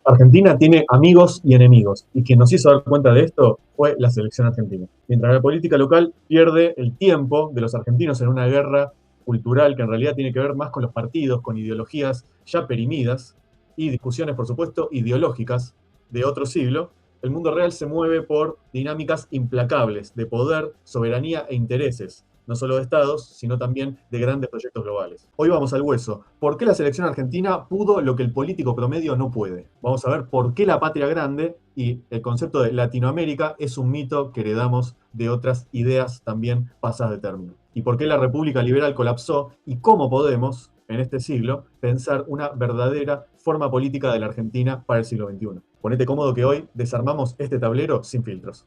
Argentina tiene amigos y enemigos, y quien nos hizo dar cuenta de esto fue la selección argentina. Mientras la política local pierde el tiempo de los argentinos en una guerra cultural que en realidad tiene que ver más con los partidos, con ideologías ya perimidas y discusiones, por supuesto, ideológicas de otro siglo, el mundo real se mueve por dinámicas implacables de poder, soberanía e intereses, no solo de estados, sino también de grandes proyectos globales. Hoy vamos al hueso. ¿Por qué la selección argentina pudo lo que el político promedio no puede? Vamos a ver por qué la patria grande y el concepto de Latinoamérica es un mito que heredamos de otras ideas también pasadas de término. Y por qué la República Liberal colapsó y cómo podemos, en este siglo, pensar una verdadera forma política de la Argentina para el siglo XXI. Ponete cómodo que hoy desarmamos este tablero sin filtros.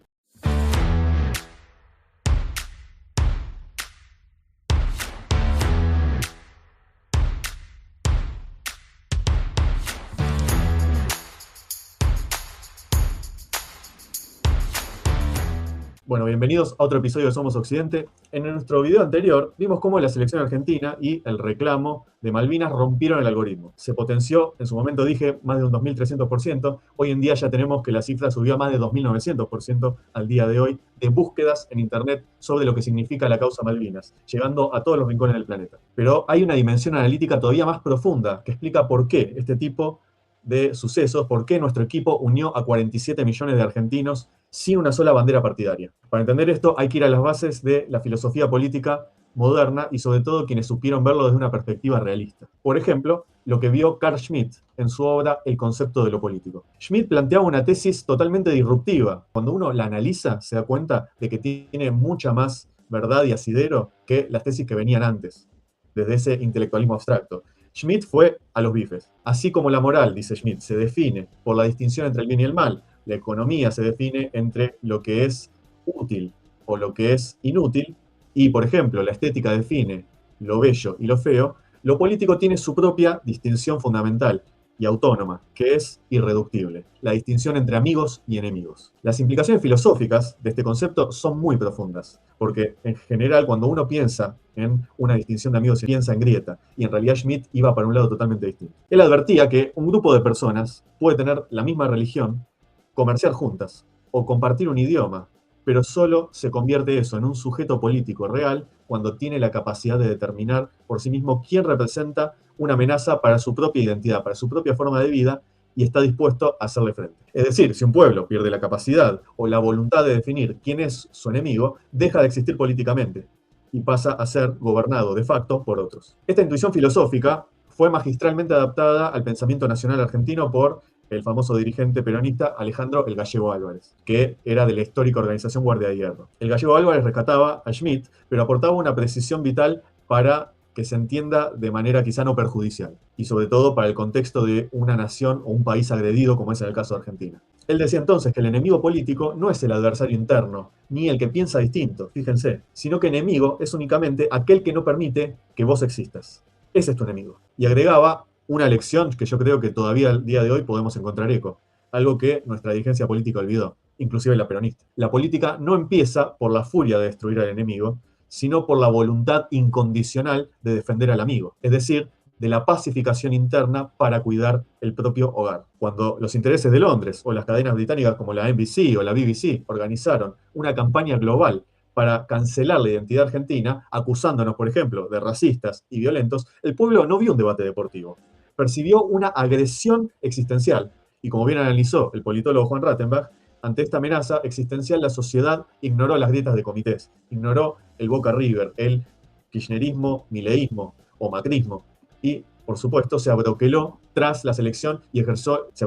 Bueno, bienvenidos a otro episodio de Somos Occidente. En nuestro video anterior vimos cómo la selección argentina y el reclamo de Malvinas rompieron el algoritmo. Se potenció, en su momento dije, más de un 2.300%. Hoy en día ya tenemos que la cifra subió a más de 2.900% al día de hoy de búsquedas en Internet sobre lo que significa la causa Malvinas, llegando a todos los rincones del planeta. Pero hay una dimensión analítica todavía más profunda que explica por qué este tipo de sucesos, por qué nuestro equipo unió a 47 millones de argentinos sin una sola bandera partidaria. Para entender esto hay que ir a las bases de la filosofía política moderna y sobre todo quienes supieron verlo desde una perspectiva realista. Por ejemplo, lo que vio Carl Schmitt en su obra El concepto de lo político. Schmitt planteaba una tesis totalmente disruptiva. Cuando uno la analiza se da cuenta de que tiene mucha más verdad y asidero que las tesis que venían antes, desde ese intelectualismo abstracto. Schmitt fue a los bifes. Así como la moral, dice Schmitt, se define por la distinción entre el bien y el mal, la economía se define entre lo que es útil o lo que es inútil, y por ejemplo la estética define lo bello y lo feo, lo político tiene su propia distinción fundamental y autónoma, que es irreductible, la distinción entre amigos y enemigos. Las implicaciones filosóficas de este concepto son muy profundas, porque en general cuando uno piensa en una distinción de amigos se piensa en grieta, y en realidad Schmitt iba para un lado totalmente distinto. Él advertía que un grupo de personas puede tener la misma religión, comerciar juntas o compartir un idioma, pero solo se convierte eso en un sujeto político real cuando tiene la capacidad de determinar por sí mismo quién representa una amenaza para su propia identidad, para su propia forma de vida, y está dispuesto a hacerle frente. Es decir, si un pueblo pierde la capacidad o la voluntad de definir quién es su enemigo, deja de existir políticamente y pasa a ser gobernado de facto por otros. Esta intuición filosófica fue magistralmente adaptada al pensamiento nacional argentino por el famoso dirigente peronista Alejandro el Gallego Álvarez, que era de la histórica organización Guardia de Hierro. El Gallego Álvarez rescataba a Schmitt, pero aportaba una precisión vital para que se entienda de manera quizá no perjudicial, y sobre todo para el contexto de una nación o un país agredido como es en el caso de Argentina. Él decía entonces que el enemigo político no es el adversario interno, ni el que piensa distinto, fíjense, sino que enemigo es únicamente aquel que no permite que vos existas. Ese es tu enemigo. Y agregaba una lección que yo creo que todavía al día de hoy podemos encontrar eco, algo que nuestra dirigencia política olvidó, inclusive la peronista. La política no empieza por la furia de destruir al enemigo, sino por la voluntad incondicional de defender al amigo, es decir, de la pacificación interna para cuidar el propio hogar. Cuando los intereses de Londres o las cadenas británicas como la NBC o la BBC organizaron una campaña global para cancelar la identidad argentina, acusándonos, por ejemplo, de racistas y violentos, el pueblo no vio un debate deportivo, percibió una agresión existencial. Y como bien analizó el politólogo Juan Rattenbach, ante esta amenaza existencial la sociedad ignoró las grietas de comités, ignoró el Boca River, el kirchnerismo, mileísmo o macrismo, y por supuesto se abroqueló tras la selección y ejerció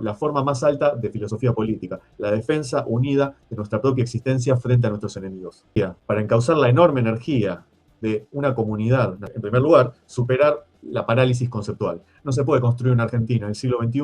la forma más alta de filosofía política, la defensa unida de nuestra propia existencia frente a nuestros enemigos. Para encauzar la enorme energía de una comunidad, en primer lugar, superar la parálisis conceptual. No se puede construir una Argentina en el siglo XXI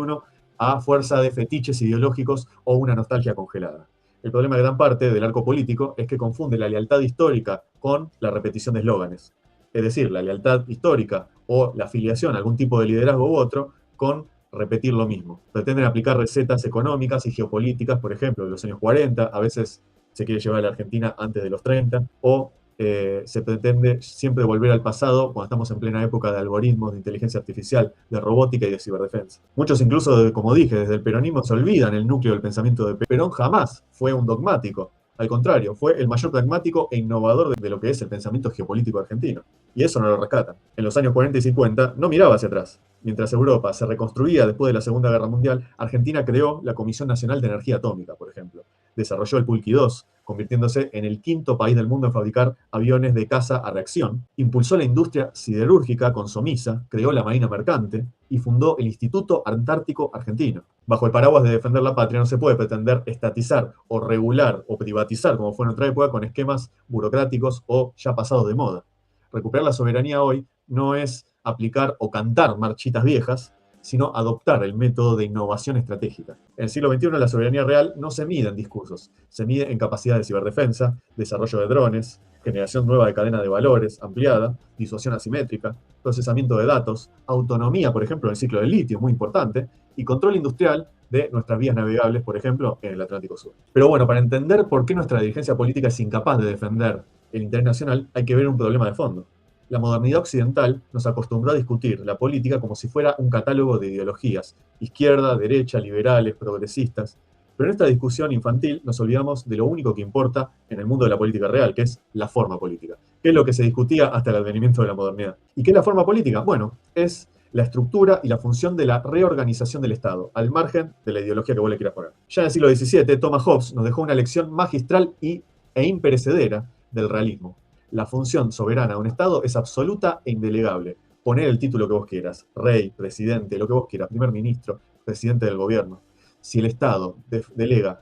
a fuerza de fetiches ideológicos o una nostalgia congelada. El problema de gran parte del arco político es que confunde la lealtad histórica con la repetición de eslóganes. Es decir, la lealtad histórica o la afiliación a algún tipo de liderazgo u otro con repetir lo mismo. Pretenden aplicar recetas económicas y geopolíticas, por ejemplo, de los años 40, a veces se quiere llevar a la Argentina antes de los 30, o se pretende siempre volver al pasado cuando estamos en plena época de algoritmos, de inteligencia artificial, de robótica y de ciberdefensa. Muchos incluso, como dije, desde el peronismo se olvidan el núcleo del pensamiento de Perón. Jamás fue un dogmático. Al contrario, fue el mayor pragmático e innovador de lo que es el pensamiento geopolítico argentino. Y eso no lo rescatan. En los años 40 y 50 no miraba hacia atrás. Mientras Europa se reconstruía después de la Segunda Guerra Mundial, Argentina creó la Comisión Nacional de Energía Atómica, por ejemplo. Desarrolló el Pulqui 2, convirtiéndose en el quinto país del mundo en fabricar aviones de caza a reacción. Impulsó la industria siderúrgica con Somisa, creó la Marina Mercante y fundó el Instituto Antártico Argentino. Bajo el paraguas de defender la patria no se puede pretender estatizar o regular o privatizar, como fue en otra época, con esquemas burocráticos o ya pasados de moda. Recuperar la soberanía hoy no es aplicar o cantar marchitas viejas, sino adoptar el método de innovación estratégica. En el siglo XXI la soberanía real no se mide en discursos, se mide en capacidad de ciberdefensa, desarrollo de drones, generación nueva de cadena de valores ampliada, disuasión asimétrica, procesamiento de datos, autonomía, por ejemplo, en el ciclo del litio, muy importante, y control industrial de nuestras vías navegables, por ejemplo, en el Atlántico Sur. Pero bueno, para entender por qué nuestra dirigencia política es incapaz de defender el interés nacional, hay que ver un problema de fondo. La modernidad occidental nos acostumbró a discutir la política como si fuera un catálogo de ideologías, izquierda, derecha, liberales, progresistas. Pero en esta discusión infantil nos olvidamos de lo único que importa en el mundo de la política real, que es la forma política, que es lo que se discutía hasta el advenimiento de la modernidad. ¿Y qué es la forma política? Bueno, es la estructura y la función de la reorganización del Estado, al margen de la ideología que vos le quieras poner. Ya en el siglo XVII, Thomas Hobbes nos dejó una lección magistral e imperecedera del realismo. La función soberana de un Estado es absoluta e indelegable. Poner el título que vos quieras, rey, presidente, lo que vos quieras, primer ministro, presidente del gobierno. Si el Estado delega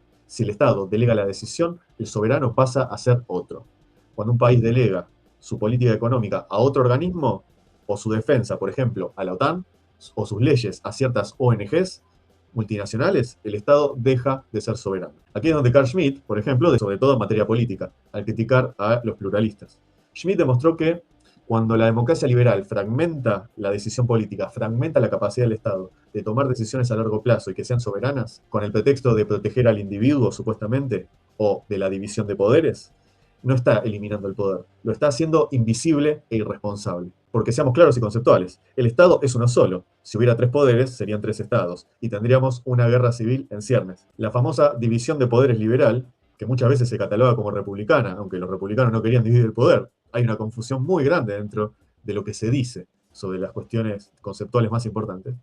la decisión, el soberano pasa a ser otro. Cuando un país delega su política económica a otro organismo, o su defensa, por ejemplo, a la OTAN, o sus leyes a ciertas ONGs multinacionales, el Estado deja de ser soberano. Aquí es donde Carl Schmitt, por ejemplo, sobre todo en materia política, al criticar a los pluralistas. Schmitt demostró que cuando la democracia liberal fragmenta la decisión política, fragmenta la capacidad del Estado de tomar decisiones a largo plazo y que sean soberanas, con el pretexto de proteger al individuo, supuestamente, o de la división de poderes, no está eliminando el poder, lo está haciendo invisible e irresponsable. Porque seamos claros y conceptuales, el Estado es uno solo. Si hubiera tres poderes, serían tres estados, y tendríamos una guerra civil en ciernes. La famosa división de poderes liberal, que muchas veces se cataloga como republicana, aunque los republicanos no querían dividir el poder, hay una confusión muy grande dentro de lo que se dice sobre las cuestiones conceptuales más importantes,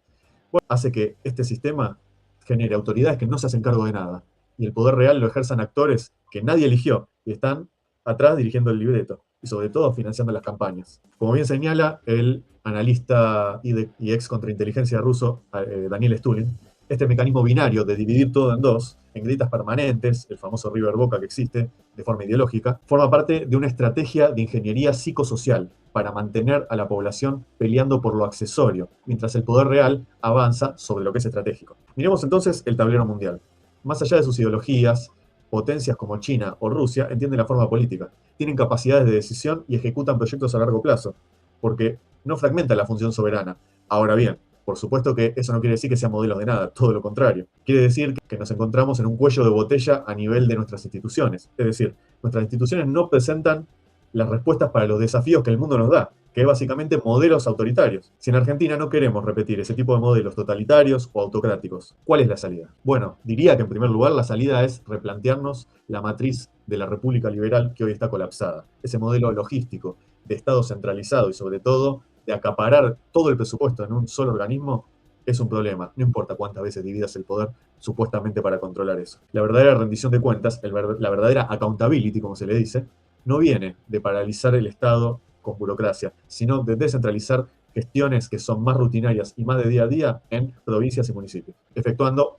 bueno, hace que este sistema genere autoridades que no se hacen cargo de nada, y el poder real lo ejerzan actores que nadie eligió, y están atrás dirigiendo el libreto, y sobre todo financiando las campañas. Como bien señala el analista y ex contrainteligencia ruso Daniel Stulin, este mecanismo binario de dividir todo en dos, en grietas permanentes, el famoso River Boca que existe de forma ideológica, forma parte de una estrategia de ingeniería psicosocial para mantener a la población peleando por lo accesorio, mientras el poder real avanza sobre lo que es estratégico. Miremos entonces el tablero mundial. Más allá de sus ideologías, potencias como China o Rusia entienden la forma política, tienen capacidades de decisión y ejecutan proyectos a largo plazo, porque no fragmentan la función soberana. Ahora bien, por supuesto que eso no quiere decir que sean modelos de nada, todo lo contrario. Quiere decir que nos encontramos en un cuello de botella a nivel de nuestras instituciones. Es decir, nuestras instituciones no presentan las respuestas para los desafíos que el mundo nos da, que es básicamente modelos autoritarios. Si en Argentina no queremos repetir ese tipo de modelos totalitarios o autocráticos, ¿cuál es la salida? Bueno, diría que en primer lugar la salida es replantearnos la matriz de la República Liberal que hoy está colapsada. Ese modelo logístico de Estado centralizado y sobre todo de acaparar todo el presupuesto en un solo organismo es un problema. No importa cuántas veces dividas el poder supuestamente para controlar eso. La verdadera rendición de cuentas, la verdadera accountability, como se le dice, no viene de paralizar el Estado con burocracia, sino de descentralizar gestiones que son más rutinarias y más de día a día en provincias y municipios, articulando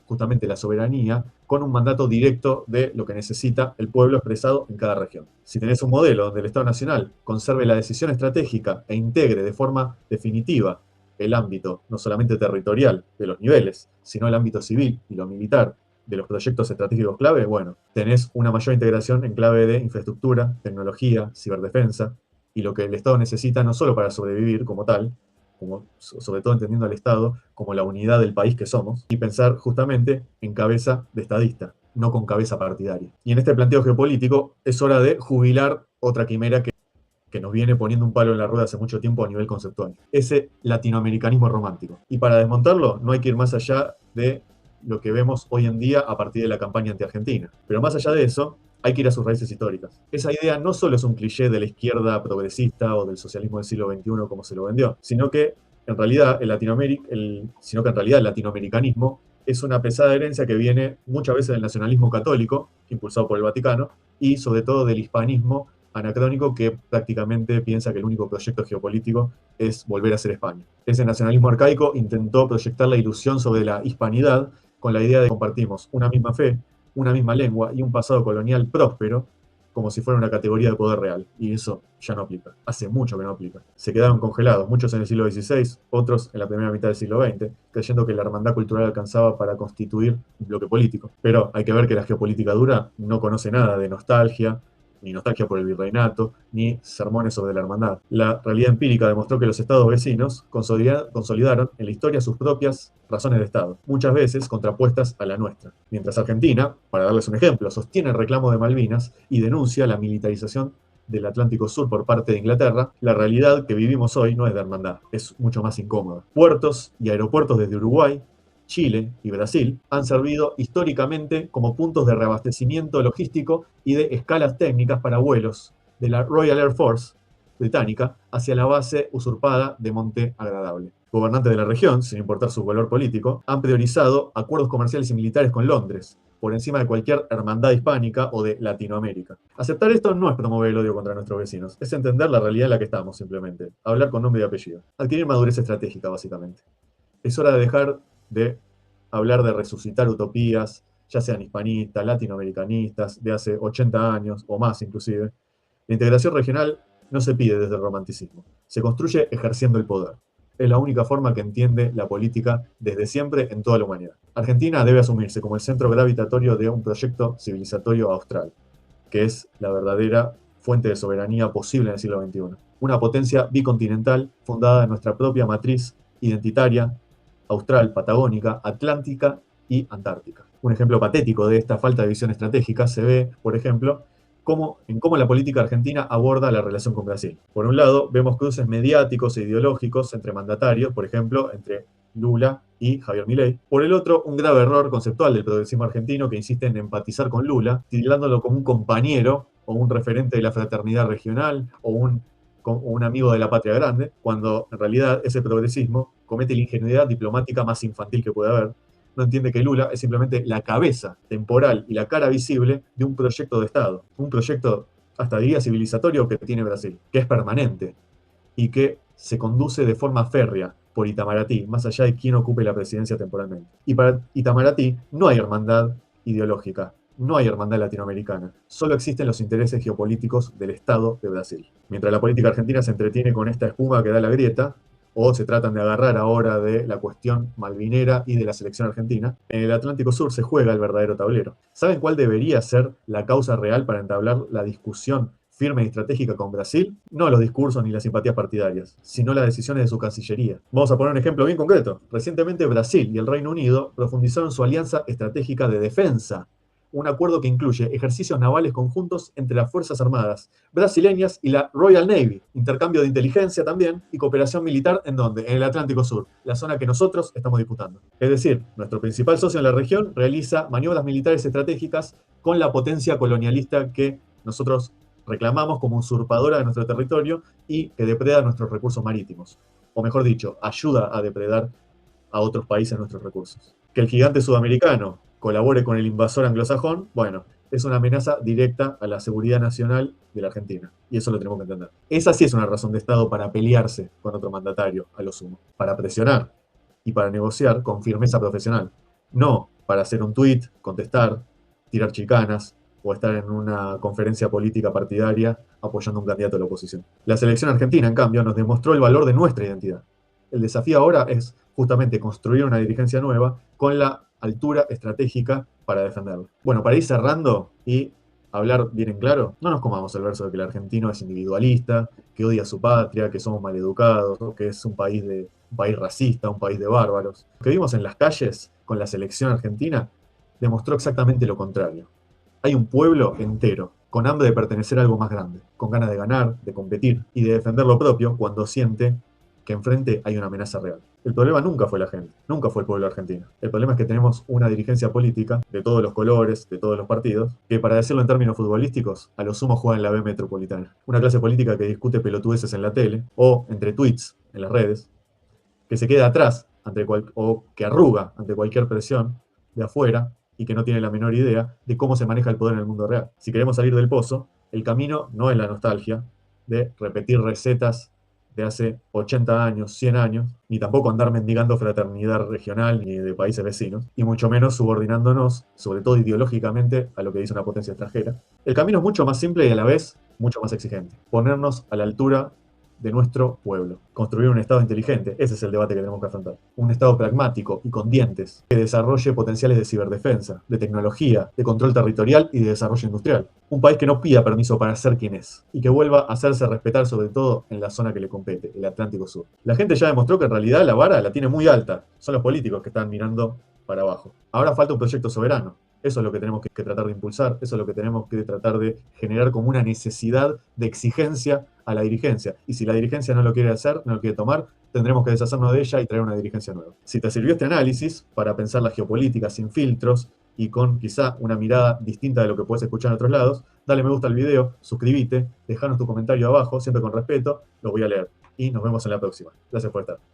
justamente la soberanía con un mandato directo de lo que necesita el pueblo expresado en cada región. Si tenés un modelo donde el Estado Nacional conserve la decisión estratégica e integre de forma definitiva el ámbito no solamente territorial de los niveles, sino el ámbito civil y lo militar de los proyectos estratégicos clave, bueno, tenés una mayor integración en clave de infraestructura, tecnología, ciberdefensa, y lo que el Estado necesita no solo para sobrevivir como tal, como, sobre todo entendiendo al Estado como la unidad del país que somos, y pensar justamente en cabeza de estadista, no con cabeza partidaria. Y en este planteo geopolítico es hora de jubilar otra quimera que nos viene poniendo un palo en la rueda hace mucho tiempo a nivel conceptual, ese latinoamericanismo romántico. Y para desmontarlo no hay que ir más allá de lo que vemos hoy en día a partir de la campaña anti-Argentina. Pero más allá de eso, hay que ir a sus raíces históricas. Esa idea no solo es un cliché de la izquierda progresista o del socialismo del siglo XXI como se lo vendió, sino que en realidad el latinoamericanismo es una pesada herencia que viene muchas veces del nacionalismo católico, impulsado por el Vaticano, y sobre todo del hispanismo anacrónico que prácticamente piensa que el único proyecto geopolítico es volver a ser España. Ese nacionalismo arcaico intentó proyectar la ilusión sobre la hispanidad con la idea de que compartimos una misma fe, una misma lengua y un pasado colonial próspero, como si fuera una categoría de poder real. Y eso ya no aplica. Hace mucho que no aplica. Se quedaron congelados, muchos en el siglo XVI, otros en la primera mitad del siglo XX, creyendo que la hermandad cultural alcanzaba para constituir un bloque político. Pero hay que ver que la geopolítica dura no conoce nada de nostalgia, ni nostalgia por el virreinato, ni sermones sobre la hermandad. La realidad empírica demostró que los estados vecinos consolidaron en la historia sus propias razones de Estado, muchas veces contrapuestas a la nuestra. Mientras Argentina, para darles un ejemplo, sostiene el reclamo de Malvinas y denuncia la militarización del Atlántico Sur por parte de Inglaterra, la realidad que vivimos hoy no es de hermandad, es mucho más incómoda. Puertos y aeropuertos desde Uruguay, Chile y Brasil han servido históricamente como puntos de reabastecimiento logístico y de escalas técnicas para vuelos de la Royal Air Force británica hacia la base usurpada de Monte Agradable. Gobernantes de la región, sin importar su color político, han priorizado acuerdos comerciales y militares con Londres, por encima de cualquier hermandad hispánica o de Latinoamérica. Aceptar esto no es promover el odio contra nuestros vecinos, es entender la realidad en la que estamos simplemente, hablar con nombre y apellido, adquirir madurez estratégica básicamente. Es hora de dejar de hablar de resucitar utopías, ya sean hispanistas, latinoamericanistas, de hace 80 años o más inclusive. La integración regional no se pide desde el romanticismo, se construye ejerciendo el poder. Es la única forma que entiende la política desde siempre en toda la humanidad. Argentina debe asumirse como el centro gravitatorio de un proyecto civilizatorio austral, que es la verdadera fuente de soberanía posible en el siglo XXI. Una potencia bicontinental fundada en nuestra propia matriz identitaria, austral, patagónica, atlántica y antártica. Un ejemplo patético de esta falta de visión estratégica se ve, por ejemplo, en cómo la política argentina aborda la relación con Brasil. Por un lado, vemos cruces mediáticos e ideológicos entre mandatarios, por ejemplo, entre Lula y Javier Milei. Por el otro, un grave error conceptual del progresismo argentino que insiste en empatizar con Lula, tildándolo como un compañero o un referente de la fraternidad regional o un amigo de la patria grande, cuando en realidad ese progresismo comete la ingenuidad diplomática más infantil que puede haber. No entiende que Lula es simplemente la cabeza temporal y la cara visible de un proyecto de Estado, un proyecto hasta diría civilizatorio que tiene Brasil, que es permanente y que se conduce de forma férrea por Itamaraty, más allá de quién ocupe la presidencia temporalmente. Y para Itamaraty no hay hermandad ideológica, no hay hermandad latinoamericana, solo existen los intereses geopolíticos del Estado de Brasil. Mientras la política argentina se entretiene con esta espuma que da la grieta, o se tratan de agarrar ahora de la cuestión malvinera y de la selección argentina, en el Atlántico Sur se juega el verdadero tablero. ¿Saben cuál debería ser la causa real para entablar la discusión firme y estratégica con Brasil? No los discursos ni las simpatías partidarias, sino las decisiones de su Cancillería. Vamos a poner un ejemplo bien concreto. Recientemente Brasil y el Reino Unido profundizaron su alianza estratégica de defensa, un acuerdo que incluye ejercicios navales conjuntos entre las Fuerzas Armadas brasileñas y la Royal Navy, intercambio de inteligencia también y cooperación militar en donde, en el Atlántico Sur, la zona que nosotros estamos disputando. Es decir, nuestro principal socio en la región realiza maniobras militares estratégicas con la potencia colonialista que nosotros reclamamos como usurpadora de nuestro territorio y que depreda nuestros recursos marítimos. O mejor dicho, ayuda a depredar a otros países nuestros recursos. Que el gigante sudamericano colabore con el invasor anglosajón, bueno, es una amenaza directa a la seguridad nacional de la Argentina. Y eso lo tenemos que entender. Esa sí es una razón de Estado para pelearse con otro mandatario, a lo sumo. Para presionar y para negociar con firmeza profesional. No para hacer un tuit, contestar, tirar chicanas o estar en una conferencia política partidaria apoyando a un candidato de la oposición. La selección argentina, en cambio, nos demostró el valor de nuestra identidad. El desafío ahora es justamente construir una dirigencia nueva con la altura estratégica para defenderla. Bueno, para ir cerrando y hablar bien en claro, no nos comamos el verso de que el argentino es individualista, que odia a su patria, que somos maleducados, que es un país racista, un país de bárbaros. Lo que vimos en las calles con la selección argentina demostró exactamente lo contrario. Hay un pueblo entero con hambre de pertenecer a algo más grande, con ganas de ganar, de competir y de defender lo propio cuando siente que enfrente hay una amenaza real. El problema nunca fue la gente, nunca fue el pueblo argentino. El problema es que tenemos una dirigencia política de todos los colores, de todos los partidos, que para decirlo en términos futbolísticos, a lo sumo juega en la B metropolitana. Una clase política que discute pelotudeces en la tele o entre tweets en las redes, que se queda atrás o que arruga ante cualquier presión de afuera y que no tiene la menor idea de cómo se maneja el poder en el mundo real. Si queremos salir del pozo, el camino no es la nostalgia de repetir recetas de hace 80 años, 100 años, ni tampoco andar mendigando fraternidad regional ni de países vecinos, y mucho menos subordinándonos, sobre todo ideológicamente, a lo que dice una potencia extranjera. El camino es mucho más simple y a la vez mucho más exigente. Ponernos a la altura de nuestro pueblo. Construir un Estado inteligente, ese es el debate que tenemos que afrontar. Un Estado pragmático y con dientes, que desarrolle potenciales de ciberdefensa, de tecnología, de control territorial y de desarrollo industrial. Un país que no pida permiso para ser quien es y que vuelva a hacerse respetar sobre todo en la zona que le compete, el Atlántico Sur. La gente ya demostró que en realidad la vara la tiene muy alta. Son los políticos que están mirando para abajo. Ahora falta un proyecto soberano. Eso es lo que tenemos que tratar de impulsar, eso es lo que tenemos que tratar de generar como una necesidad de exigencia a la dirigencia. Y si la dirigencia no lo quiere hacer, no lo quiere tomar, tendremos que deshacernos de ella y traer una dirigencia nueva. Si te sirvió este análisis para pensar la geopolítica sin filtros y con quizá una mirada distinta de lo que puedes escuchar en otros lados, dale me gusta al video, suscríbete, dejanos tu comentario abajo, siempre con respeto, lo voy a leer. Y nos vemos en la próxima. Gracias por estar.